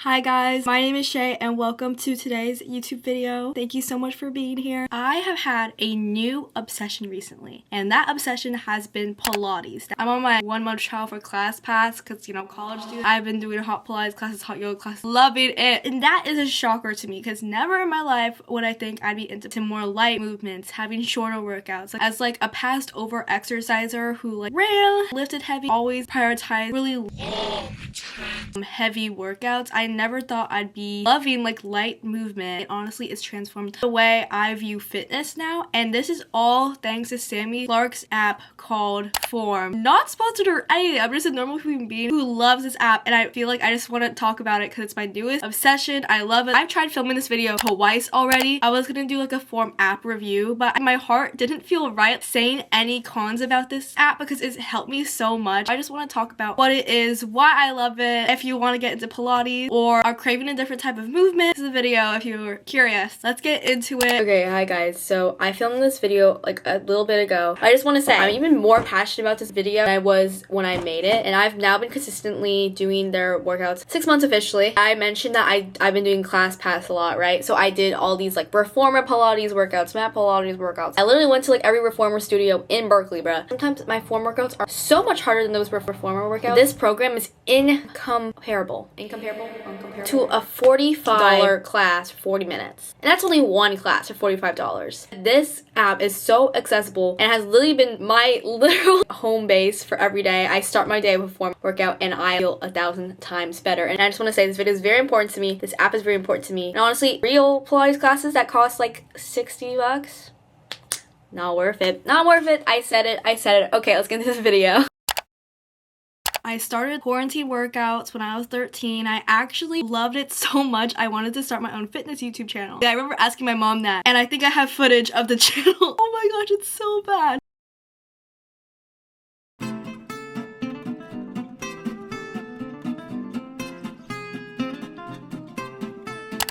Hi guys, my name is Shay and welcome to today's YouTube video. Thank you so much for being here. I have had a new obsession recently, and that obsession has been Pilates. I'm on my 1-month trial for class pass because, college student. I've been doing hot Pilates classes, hot yoga classes, loving it. And that is a shocker to me because never in my life would I think I'd be into more light movements, having shorter workouts. As a past over exerciser who ran, lifted heavy, always prioritized really heavy workouts. I never thought I'd be loving light movement. It honestly is transformed the way I view fitness now, and this is all thanks to Sami Clarke's app called Form. Not sponsored or anything, I'm just a normal human being who loves this app, and I feel like I just want to talk about it because it's my newest obsession. I love it. I've tried filming this video twice already. I was gonna do a Form app review, but my heart didn't feel right saying any cons about this app because it's helped me so much. I just want to talk about what it is, why I love it. If you want to get into Pilates or are craving a different type of movement, this is a video if you're curious. Let's get into it. Okay, hi guys. So I filmed this video a little bit ago. I just want to say I'm even more passionate about this video than I was when I made it, and I've now been consistently doing their workouts 6 months officially. I mentioned that I've been doing class pass a lot, right? So I did all these reformer Pilates workouts, mat Pilates workouts. I literally went to every reformer studio in Berkeley, bruh. Sometimes my form workouts are so much harder than those reformer workouts. This program is incomparable to a $45 class for 40 minutes. And that's only one class for $45. This app is so accessible and has literally been my literal home base for every day. I start my day with a form workout and I feel 1,000 times better. And I just want to say this video is very important to me. This app is very important to me. And honestly, real Pilates classes that cost $60, not worth it. Not worth it. I said it. Okay, let's get into this video. I started quarantine workouts when I was 13. I actually loved it so much I wanted to start my own fitness YouTube channel. I remember asking my mom that, and I think I have footage of the channel. Oh my gosh, it's so bad.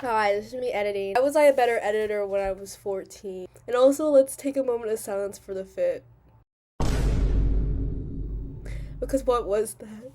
Hi, this is me editing. Why was I a better editor when I was 14? And also, let's take a moment of silence for the fit. Because what was that?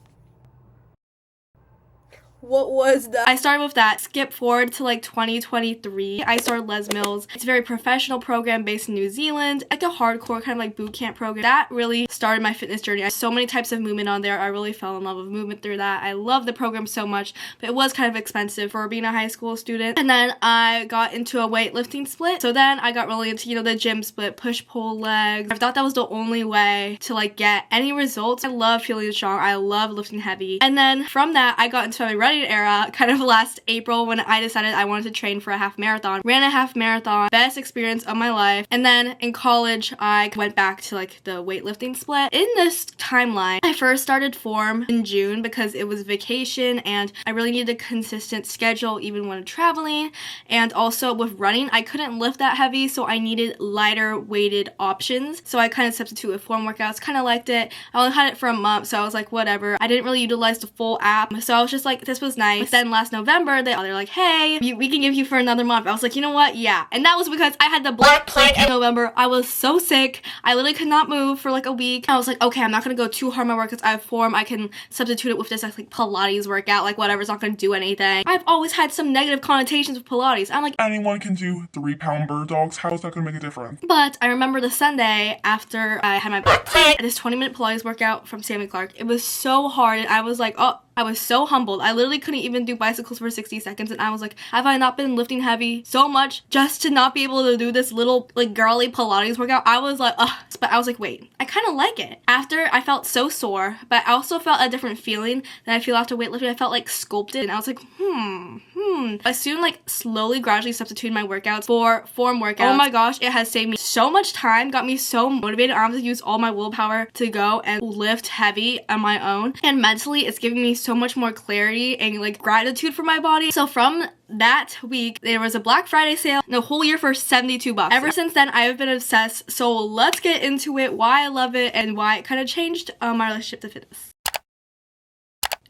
What was that? I started with that. Skip forward to 2023. I started Les Mills. It's a very professional program based in New Zealand. A hardcore kind of boot camp program. That really started my fitness journey. I had so many types of movement on there. I really fell in love with movement through that. I love the program so much, but it was kind of expensive for being a high school student. And then I got into a weightlifting split. So then I got really into, the gym split, push-pull legs. I thought that was the only way to get any results. I love feeling strong. I love lifting heavy. And then from that, I got into my running era kind of last April when I decided I wanted to train for a half marathon. Ran a half marathon, best experience of my life. And then in college, I went back to the weightlifting split. In this timeline, I first started Form in June because it was vacation and I really needed a consistent schedule even when traveling. And also with running, I couldn't lift that heavy, so I needed lighter weighted options. So I kind of substituted with Form workouts, kind of liked it. I only had it for a month, so I was whatever. I didn't really utilize the full app, so I was just this was nice. But then last November, they're like, hey, we can give you for another month. I was like, you know what? Yeah. And that was because I had the Black Plague in November. I was so sick. I literally could not move for a week. I was like, okay, I'm not gonna go too hard on my workouts. I have Form. I can substitute it with this Pilates workout. Whatever, it's not gonna do anything. I've always had some negative connotations with Pilates. I'm like, anyone can do 3-pound bird dogs. How is that gonna make a difference? But I remember the Sunday after I had my Black Plague, this 20-minute Pilates workout from Sami Clarke. It was so hard, and I was like, oh, I was so humbled. I literally couldn't even do bicycles for 60 seconds, and I was like, have I not been lifting heavy so much just to not be able to do this little girly Pilates workout? I was like, ugh. But I was like, wait, I kind of like it. After, I felt so sore, but I also felt a different feeling than I feel after weightlifting. I felt sculpted, and I was like, I soon slowly, gradually substituted my workouts for Form workouts. Oh my gosh, it has saved me so much time, got me so motivated. I have to use all my willpower to go and lift heavy on my own. And mentally, it's giving me so much more clarity and gratitude for my body. So from that week, there was a Black Friday sale the whole year for $72. Ever since then, I have been obsessed. So let's get into it, why I love it and why it kind of changed my relationship to fitness.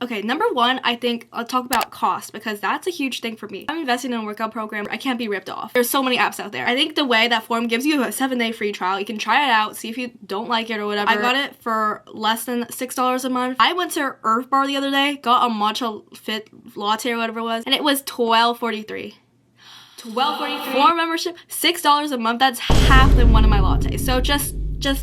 Okay, number one, I think I'll talk about cost because that's a huge thing for me. I'm investing in a workout program. I can't be ripped off. There's so many apps out there. I think the way that forum gives you a 7-day free trial, you can try it out, see if you don't like it or whatever. I got it for less than $6 a month. I went to Earth Bar the other day, got a matcha fit latte or whatever it was, and it was $12.43. $12.43 for membership, $6 a month. That's half than one of my lattes. So just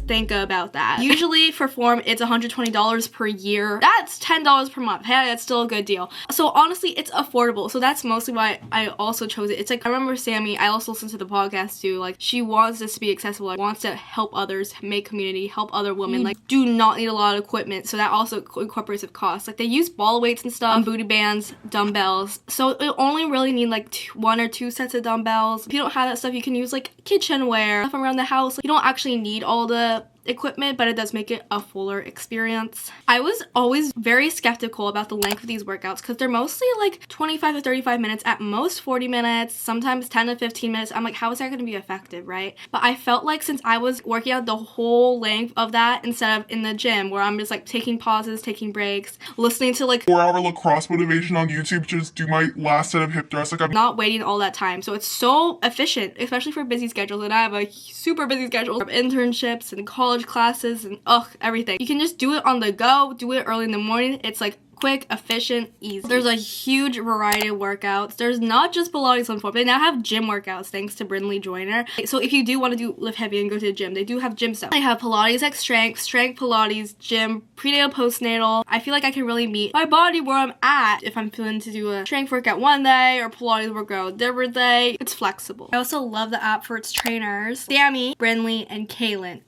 think about that. Usually for forum, it's $120 per year. That's $10 per month. Hey, that's still a good deal. So honestly, it's affordable. So that's mostly why I also chose it. It's like, I remember Sami, I also listened to the podcast too. Like, she wants this to be accessible. Like, wants to help others, make community, help other women. Like, do not need a lot of equipment. So that also incorporates of cost. Like, they use ball weights and stuff, booty bands, dumbbells. So it only really need like 1 or 2 sets of dumbbells. If you don't have that stuff, you can use like kitchenware, stuff around the house. Like, you don't actually need all the equipment, but it does make it a fuller experience. I was always very skeptical about the length of these workouts because they're mostly like 25 to 35 minutes, at most 40 minutes, sometimes 10 to 15 minutes. I'm like, how is that going to be effective, right? But I felt like since I was working out the whole length of that instead of in the gym where I'm just like taking pauses, taking breaks, listening to like 4-hour lacrosse motivation on YouTube, just do my last set of hip thrusts. Like, I'm not waiting all that time. So it's so efficient, especially for busy schedules. And I have a super busy schedule of internships and college classes and everything. You can just do it on the go, do it early in the morning. It's like quick, efficient, easy. There's a huge variety of workouts. There's not just Pilates on forum. They now have gym workouts thanks to Brindley Joyner. So if you do want to lift heavy and go to the gym, they do have gym stuff. They have Pilates X strength, strength Pilates, gym, prenatal, postnatal. I feel like I can really meet my body where I'm at if I'm feeling to do a strength workout one day or Pilates workout a different day. It's flexible. I also love the app for its trainers, Sami, Brindley, and Kaylin.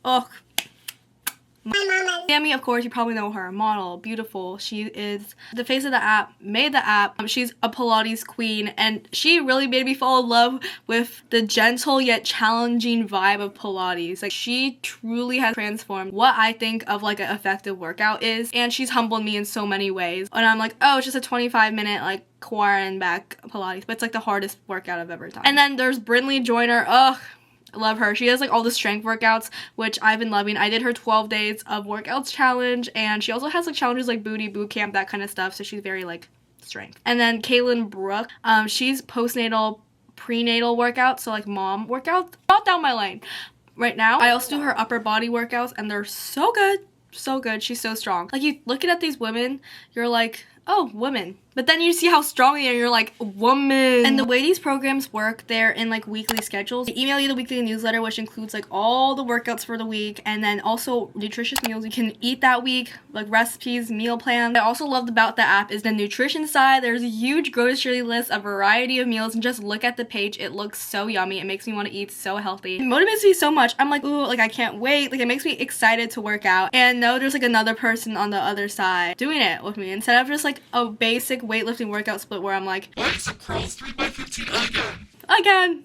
Sami, of course, you probably know her. Model, beautiful. She is the face of the app, made the app. She's a Pilates queen, and she really made me fall in love with the gentle yet challenging vibe of Pilates. Like, she truly has transformed what I think of like an effective workout is, and she's humbled me in so many ways. And I'm like, oh, it's just a 25-minute like core and back Pilates, but it's like the hardest workout I've ever done. And then there's Brindley Joyner. I love her. She does like all the strength workouts, which I've been loving. I did her 12 days of workouts challenge, and she also has like challenges like booty boot camp, that kind of stuff. So she's very like strength. And then Kaylin Brooke, she's postnatal, prenatal workouts, so like mom workouts. Not down my lane right now. I also do her upper body workouts, and they're so good. So good. She's so strong. Like, you looking at these women, you're like, oh, women. But then you see how strong they are, you're like, woman. And the way these programs work, they're in like weekly schedules. They email you the weekly newsletter, which includes like all the workouts for the week, and then also nutritious meals you can eat that week, like recipes, meal plans. I also loved about the app is the nutrition side. There's a huge grocery list, a variety of meals, and just look at the page. It looks so yummy. It makes me want to eat so healthy. It motivates me so much. I'm like, ooh, like I can't wait. Like, it makes me excited to work out. And know there's like another person on the other side doing it with me instead of just like a basic weightlifting workout split where I'm like, bicep curls 3x15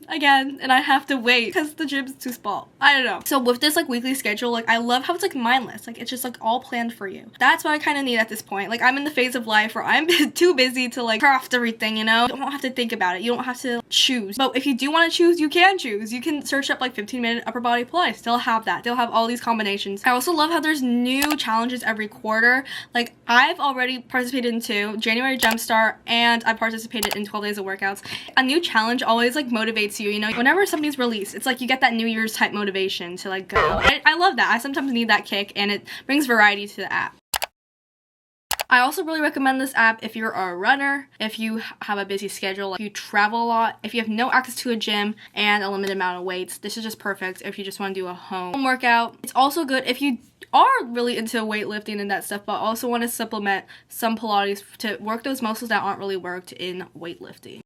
again, and I have to wait because the gym's too small. I don't know. So with this like weekly schedule, like I love how it's like mindless. Like, it's just like all planned for you. That's what I kind of need at this point. Like, I'm in the phase of life where I'm too busy to like craft everything, you know? You don't have to think about it. You don't have to choose. But if you do want to choose, you can choose. You can search up like 15-minute upper body Pilates. They'll have that. They'll have all these combinations. I also love how there's new challenges every quarter. Like, I've already participated in 2, January Jumpstart, and I participated in 12 days of workouts. A new challenge always like motivates you, you know? Whenever something's released, it's like you get that New Year's type motivation to like go. I love that. I sometimes need that kick, and it brings variety to the app. I also really recommend this app if you're a runner, if you have a busy schedule, if you travel a lot, if you have no access to a gym and a limited amount of weights. This is just perfect if you just want to do a home workout. It's also good if you are really into weightlifting and that stuff, but also want to supplement some Pilates to work those muscles that aren't really worked in weightlifting.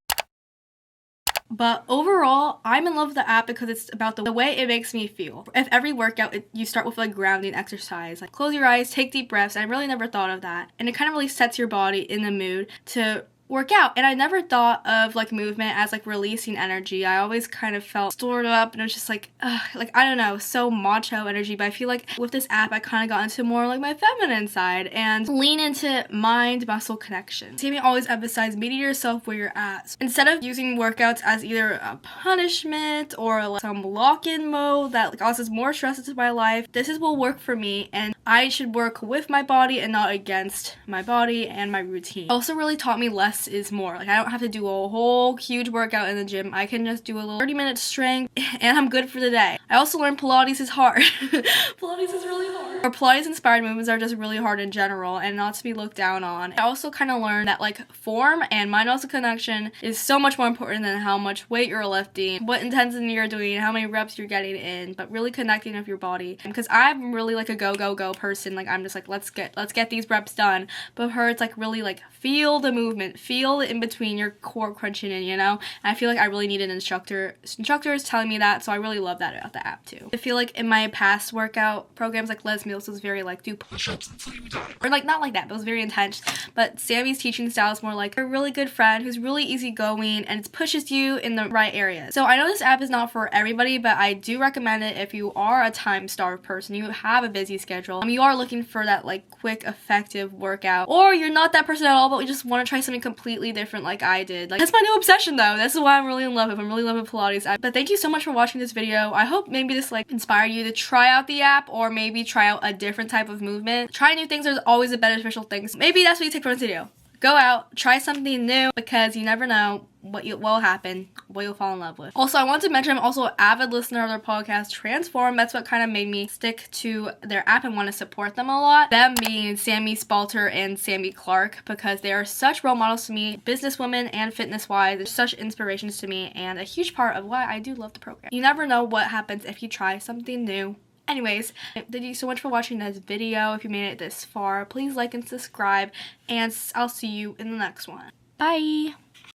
But overall, I'm in love with the app because it's about the way it makes me feel. If every workout, you start with like grounding exercise, like close your eyes, take deep breaths. I really never thought of that. And it kind of really sets your body in the mood to work out. And I never thought of like movement as like releasing energy. I always kind of felt stored up and it was just like, like I don't know, so macho energy. But I feel like with this app I kind of got into more like my feminine side and lean into mind muscle connection. Sami always emphasized meeting yourself where you're at. So instead of using workouts as either a punishment or like some lock-in mode that like causes more stress into my life, this is what will work for me, and I should work with my body and not against my body and my routine. It also really taught me less is more. Like I don't have to do a whole huge workout in the gym. I can just do a little 30-minute strength and I'm good for the day. I also learned Pilates is hard. Pilates is really hard. Or Pilates inspired movements are just really hard in general and not to be looked down on. I also kind of learned that like form and mind muscle connection is so much more important than how much weight you're lifting, what intensity you're doing, how many reps you're getting in, but really connecting with your body. Because I'm really like a go person. Like I'm just like let's get these reps done. But with her it's like really like feel the movement, feel the in between your core crunching in, you know? And I feel like I really need an instructors telling me that, so I really love that about the app too. I feel like in my past workout programs like Les Mills was very like do push-ups until you die. Or like not like that, but it was very intense. But Sami's teaching style is more like a really good friend who's really easygoing and it pushes you in the right areas. So I know this app is not for everybody, but I do recommend it if you are a time-starved person, you have a busy schedule, you are looking for that like quick, effective workout, or you're not that person at all, but you just want to try something completely different like I did. Like that's my new obsession though. This is why I'm really in love with. I'm really loving Pilates. But thank you so much for watching this video. I hope maybe this like inspired you to try out the app or maybe try out a different type of movement. Trying new things is always a beneficial thing. So maybe that's what you take from this video. Go out, try something new because you never know what will happen, what you'll fall in love with. Also, I want to mention I'm also an avid listener of their podcast, Transform. That's what kind of made me stick to their app and want to support them a lot. Them being Sami Spalter and Sami Clarke, because they are such role models to me, businesswomen and fitness-wise. They're such inspirations to me and a huge part of why I do love the program. You never know what happens if you try something new. Anyways, thank you so much for watching this video. If you made it this far, please like and subscribe, and I'll see you in the next one. Bye!